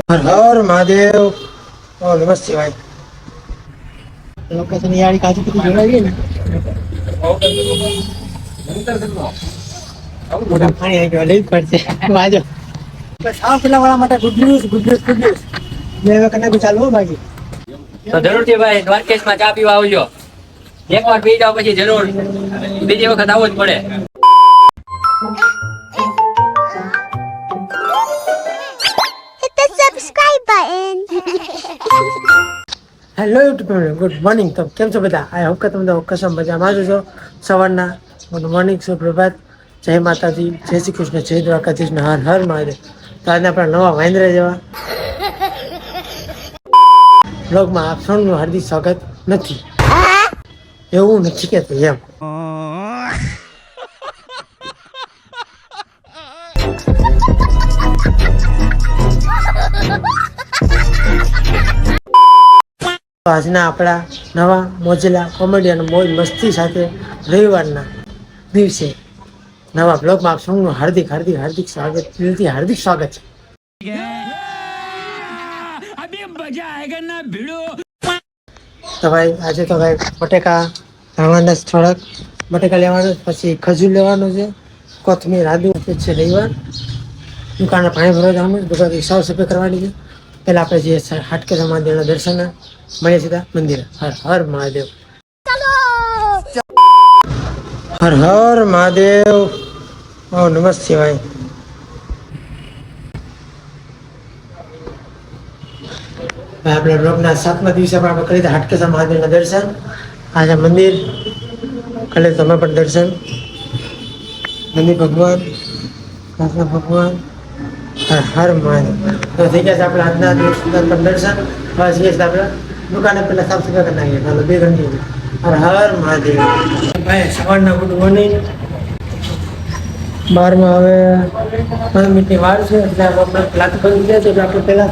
હર હર મહાદેવ. ઓ નમસ્તે ભાઈ. લોકેશન યારી કાચી કીધી જોડાઈ ગઈ ને. મોટા પાણી આવી ગયો લઈ જ પડશે વાજો. બસ આ પેલા વાળા માટે good news good news good news. બે હવે કને બી ચાલુ બાકી. તો જરૂરથી ભાઈ દ્વારકેશમાં ચા પીવા આવજો. એકવાર પી જાવ પછી જરૂર બીજી વખત આવવું જ પડે. Hello YouTube good morning. તો કેમ છો બધા? આઈ હોપ કે તમે કસમ મજામાં છો. સવારના ગુડ મોર્નિંગ સુપ્રભાત, જય માતાજી, જય શ્રી કૃષ્ણ, જય દ્વારકાધીશ, હર હર મહાદેવ. તો આજે આપણા નવા મહેન્દ્ર જેવા બ્લોગમાં આપ સૌનું હાર્દિક સ્વાગત નથી. એવું નથી કહેતું એમ. આજના આપણા નવા મોજેલા કોમેડિયન મોજ મસ્તી સાથે રવિવારના દિવસે નવા બ્લોગમાં આપ સૌનું હાર્દિક હાર્દિક હાર્દિક સ્વાગત, દિલથી હાર્દિક સ્વાગત છે. તો ભાઈ આજે તો ભાઈ બટેકા ધાણવાના થોડાક બટેકા લેવાનું, પછી ખજૂર લેવાનું છે, કોથમીર, આદુ છે. રવિવાર દુકાને પાણી ભરવા જવાનું, દુકાન સાફ સફાઈ કરવાની છે. પહેલા આપણે જે હાટકેશ્વર મહાદેવના દર્શન મળીએ સીધા મંદિરે. હર હર મહાદેવ. હર હર મહાદેવ. ઓ નમસ્તે ભાઈ. આપણે બ્લોગના 7મા દિવસે પણ આપણે કરી દીધા હાટકેશ્વર મહાદેવના દર્શન. આજે મંદિર કાલે તમે પણ દર્શન. મંદિર ભગવાન, કૃષ્ણ ભગવાન, હર હર મહાદેવ. તો થઈ ગયા છે આપણે આજના દિવસ દર્શન. બસ એ આપણે દુકાને પહેલાં સાફ સફાઈ કરી નાખીએ. ચાલો 2 ઘંટી. હર હર મહાદેવ. ભાઈ સવારના ગુડ મોર્નિંગ. 12માં હવે 5 મિનિટની વાર છે એટલે આપણે લાત બંધ ગયા છે એટલે આપણે પહેલાં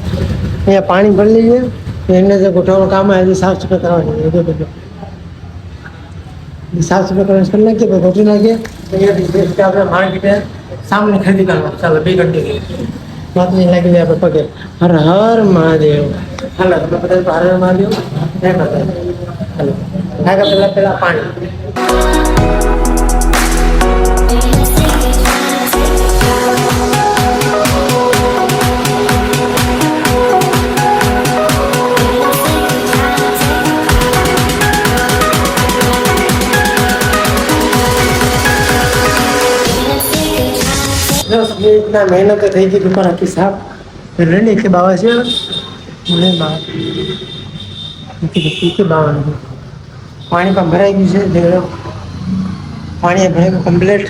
અહીંયા પાણી ભરી લઈએ. એને જે ગોઠવવાનું કામ આવે સાફ સફાઈ કરવાની. સાફ સફાઈ કરવાની કરી નાખીએ, પછી ગોઠવી નાખીએ. અહીંયાથી આપણે માર્કેટે સામાન ખરીદી કરવાનું. ચાલો 2 ઘંટી વાત નહીં લાગી જાય આપણે પગે. હર હર મહાદેવ. હાલો તમે બધા હર હર મહાદેવ. જય માતા. હાલો નાખા પહેલાં પાણી. इतना मेहनत तो થઈ ગઈ દુકાન આખી સાફ રેડી કે બાવા છે મને બાવા પાણી પણ ભરાઈ ગયું છે. પાણી ભરાઈ ગયું કમ્પ્લીટ.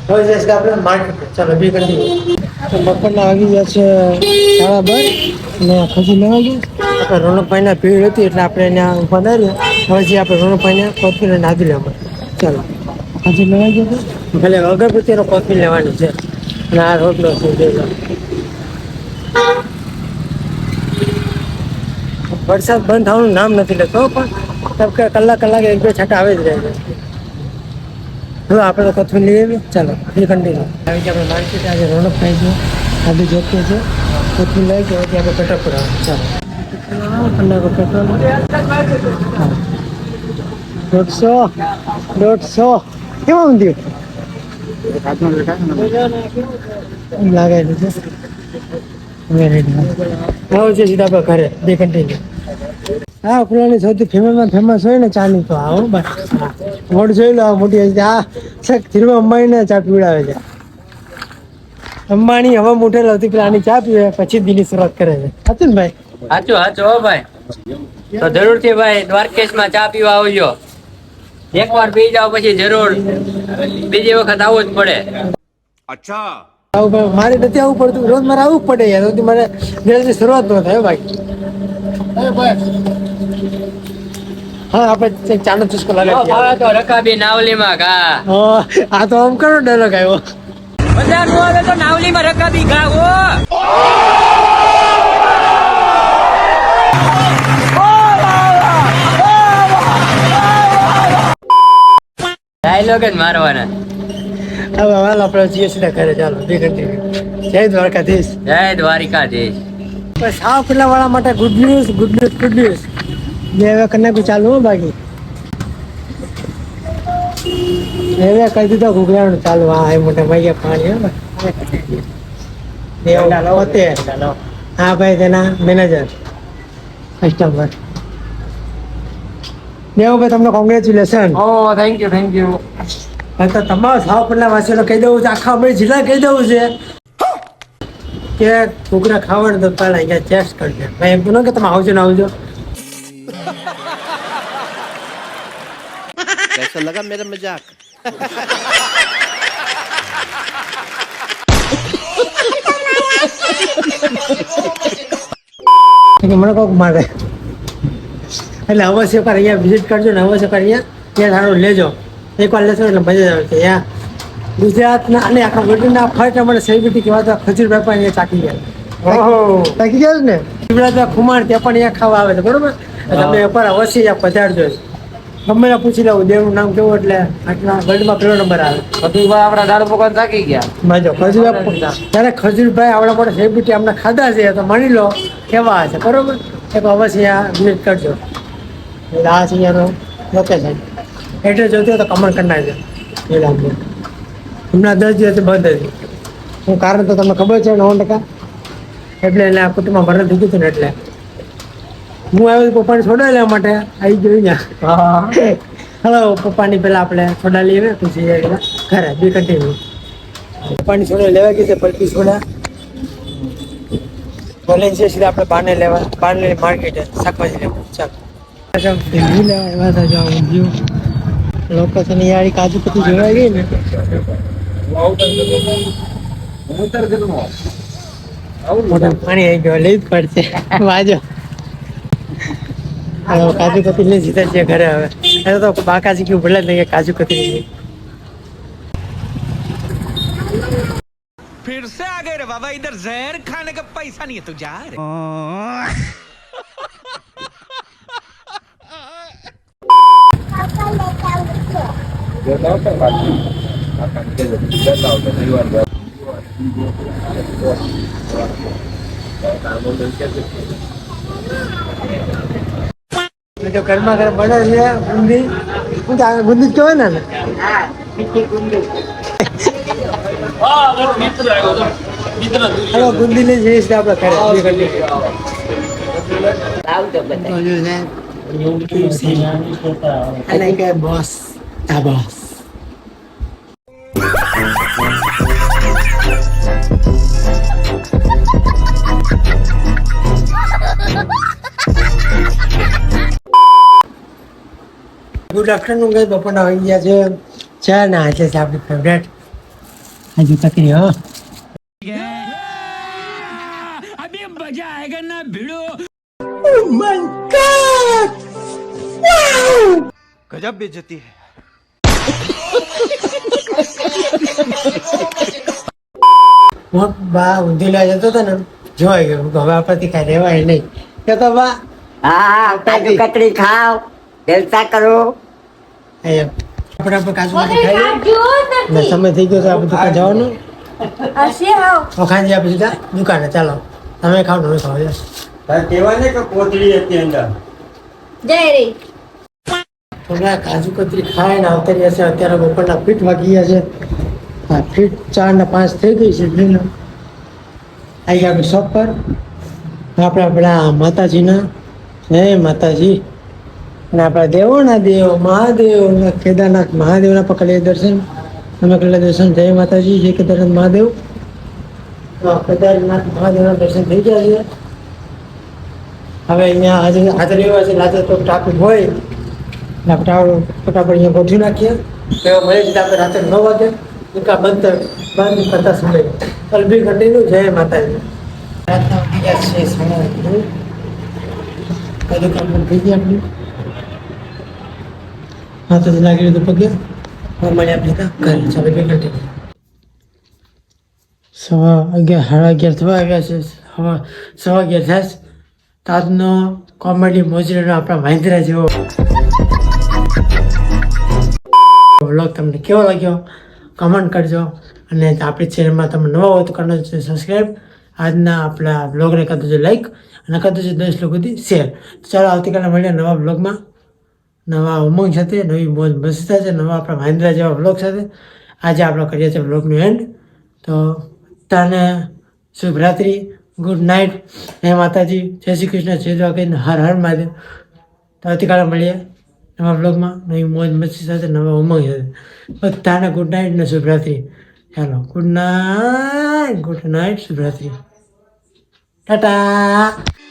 હવે જશે આપણે માર્કેટ. ચાલો 2 ઘંટી. તો બપોરના વાગી ગયા છે 12:30 અને ખજૂર લેવા ગયા. આપણે રોનકભાઈના ભીડ હતી એટલે આપણે ત્યાં ઉભા ના રહ્યા. હવે જે આપણે રોનકભાઈને કોથમીર અને આદુ લેવા. ચાલો ખજૂર લેવા ગયા હતા. ભલે અગરબત્તીનો કોથમીર લેવાની છે. ના રોટલો છે. વરસાદ બંધ થવાનું નામ નથી લેતો પણ કલાક 1-2 છાંટા આવે જ રહે છે. હવે આપણે તો કોથમીર લઈ આવીએ. ચાલો 2 ઘંટી આવી ગયા આપણે માર્કેટ. આજે રોનક થાય છે, આદુ જોતી છે, કોથમીર લઈ ગયો ત્યાં આપણે પેટ્રોલ પુરાવાનું. ચાલો 15 પેટ્રોલ 150 કેવું ઊંધ્યું લાગે છે. છે સીધા આપણે ઘરે 2 ઘંટી. હા ખુલ્લાની સૌથી ફેમસ હોય ને ચાની તો આવો બસ મોઢ જોઈ લો. મોટી આ ધીરવા અંબાણીને ચા પીવડાવે છે. અંબાણી હવા મોટેલા હતી પેલા આની ચા પીવે પછી દિનની શરૂઆત કરે છે. હતું ને ભાઈ? સાચું હો ભાઈ. તો જરૂરથી ભાઈ દ્વારકેશમાં ચા પીવા આવજો. એકવાર પી જાવ પછી જરૂર બીજી વખત આવવું જ પડે. અચ્છા મારે નથી આવવું પડતું, રોજ મારે આવવું પડે યાર. મારે દિવસની શરૂઆત ન થાય ભાઈ. હા આપણે ચાનો ચુસ્કો લગાવી તો રકાબી નાવલીમાં ઘા. આ તો આમ કરો ડાયલોગ આવ્યો. બધા નો આવે તો નાવલીમાં રકાબી ઘા હો. ડાયલોગ જ મારવાના. હવે હાલ આપણે જઈએ સીધા ઘરે, ચાલો બી કન્ટિન્યુ. જય દ્વારકાધીશ. જય દ્વારિકાધીશ. બસ સાવ પેલા વાળા માટે good news, good news, good news. બે હવે કન્યા ચાલુ હો બાકી હવે કહી દીધો ઘૂઘરાનું ચાલુ. હા એ મોટા ભાઈ પાણી પોતે. હા ભાઈ તેના મેનેજર કસ્ટમર. દેવભાઈ તમને congratulation. Oh thank you, thank you. તો તમારા સાવ પેલા વાસીઓને કહી દઉં છે, આખા અમે જિલ્લા કહી દઉં છે કે ઘૂઘરા ખાવાનું તો પહેલા અહીંયા ટેસ્ટ કરજો. ભાઈ એમ તો ન કે તમે આવજો ને આવજો. कैसा लगा मेरा मजाक? મને કોક મારે એટલે અવશ્ય કર અહીંયા વિઝિટ કરજો ને અવશ્ય કર અહીંયા ત્યાં સારું લેજો. એકવાર લેશો એટલે મજા જ આવે છે. ત્યાં ગુજરાતના અને આખા વર્લ્ડના ફર્સ્ટ અમારે સેલિબ્રિટી કહેવાતા ખજૂરભાઈ પણ અહીંયા ચાકી ગયા. ઓહો ચાકી ગયા છે ને શિવરાજભાઈ ખુમાણ ત્યાં પણ અહીંયા ખાવા આવે છે. બરોબર તમે એકવાર અવશ્ય અહીંયા પધારજો. ગમે ને પૂછી લઉં દેવનું નામ કેવું એટલે આટલા વર્લ્ડમાં પહેલો નંબર આવે. ખજૂરભાઈ આપણા દાળ પકવાન થાકી ગયા. મજો ખજૂરભાઈ જ્યારે ખજૂરભાઈ આવડા મોટા સેલિબ્રિટી અમને ખાધા છે તો માની લો કેવા હશે. બરોબર એક અવશ્ય વિઝિટ કરજો. એટલે આ છે અહીંયાનું લોકેશન. એડ્રેસ જોઈતું હોય તો કમેન્ટ કરી નાખજો. હમણાં 10 દિવસથી બંધ હતી. હું કારણ તો તમને ખબર છે 9%. એટલે આ કુટુંબમાં ભરણ થઈ ગયું હતું ને એટલે હું આવ્યો પપ્પાને છોડાવી લેવા માટે આવી ગયો અહીંયા. હલો પપ્પાની પહેલાં આપણે છોડા લઈએ પછી ઘરે બી કન્ટિન્યુ. પપ્પાની છોડા લેવા ગઈ છે પલકી છોડા બોલે છે સીધા આપણે બારને લેવા બારને માર્કેટ શાકભાજી લેવા. ચાલો લેવા એવા હતા જો ઊંધિયું લોકેશન યારી કાજુ કતરી જોવાઈ ગઈ ને મોટા પાણી આવી ગયો લઈ જ પડશે વાજો. કાજુ કતરી લઈ સીધા છે ઘરે. હવે તો બાકાજી કેવું ભલે નહીં કે કાજુ કતરી फिर से आ गए रे बाबा, इधर जहर खाने का पैसा नहीं है तू जा रे. તો ઘરમાં ઘરે બને છે ગુંદી. શું કે ગુંદી જ કહેવાય ને હવે ગુંદી લઈ જઈશ આપણે ઘરે અને કે બોસ આ બોસ ગુડ આફ્ટરનૂન ગાઈસ. બપોરના આવી ગયા છે ચા ના આજે છે આપણી ફેવરેટ કાજુ કતરી. હા अभी मजा आएगा ना भिड़ो. Oh my God! Wow! गजब बेइज्जती है. હું બા ઊંધી લઈ જતો હતો ને જોઈ ગયો હવે આપણાથી કાંઈ રહેવાય નહીં. કે તો બા હા કાજુ કતરી ખાઓ જલસા કરો. આપણે કાજુ કતરી ખાઈ ને સમય થઈ ગયો છે આપણે દુકાન જવાનું. ખાંજી આપણે સીધા દુકાને. ચાલો તમે ખાવ તમે ખાવ. કાજુ કતરી ખાય ને આવતા રહ્યા છે. અત્યારે બપોરના ફીટ વાગી ગયા છે. હા ફીટ 4 ને 5 થઈ ગઈ છે. આવી ગયા આપણી શોપ પર. આપણે આપણા માતાજીના જય માતાજી અને આપણા દેવોના દેવ મહાદેવ કેદારનાથ મહાદેવના પણ કરીએ દર્શન. અમે કરી દર્શન. જય માતાજી જય કેદારનાથ મહાદેવ. કેદારનાથ મહાદેવના દર્શન થઈ ગયા છે. હવે અહીંયા આજે રવિવાર છે આજે તો ટ્રાફિક હોય એટલે આપણે ફટાફટ અહીંયા ગોઠવી નાખીએ. એવા મળે છે આપણે રાત્રે 9 વાગે દુકાન બંધ કરતા સમય. અલબી કન્ટિન્યુ જય માતાજી. રાતના વાગી ગયા છે 9:30. દુકાન બંધ થઈ ગઈ આપણી. હા તો લાગી રહ્યું પગે મળે આપણે ઘરે. ચાલો બે કન્ટિન્યુ. 11:30 થવા આવ્યા છે. 11:15 થાય. આજનો કોમેડી મોજરીનો આપણા મહેન્દ્ર જેવો વ્લોગ તમને કેવો લાગ્યો કમેન્ટ કરજો અને આપણી ચેનલમાં તમે નવા હોય તો કરજો સબસ્ક્રાઈબ. આજના આપણા બ્લોગને કરી દેજો લાઈક અને કરી દેજો 10 લોકોથી શેર. ચાલો આવતીકાલે મળીએ નવા બ્લોગમાં, નવા ઉમંગ સાથે, નવી મોજ મસ્તી સાથે, નવા આપણા મહેન્દ્રા જેવા બ્લોગ સાથે. આજે આપણે કરીએ છીએ બ્લોગનું એન્ડ. તો તને શુભરાત્રિ, ગુડ નાઇટ, જય માતાજી, જય શ્રી કૃષ્ણ, જય દ્વારકાધીશ, હર હર મહાદેવ. તો આવતીકાલે મળીએ નવા બ્લોગમાં, નવી મોજ મસ્તી સાથે, નવા ઉમંગ સાથે. બધાને ગુડ નાઇટ ને શુભરાત્રિ. ચાલો ગુડ નાઇટ, શુભરાત્રિ, ટાટા.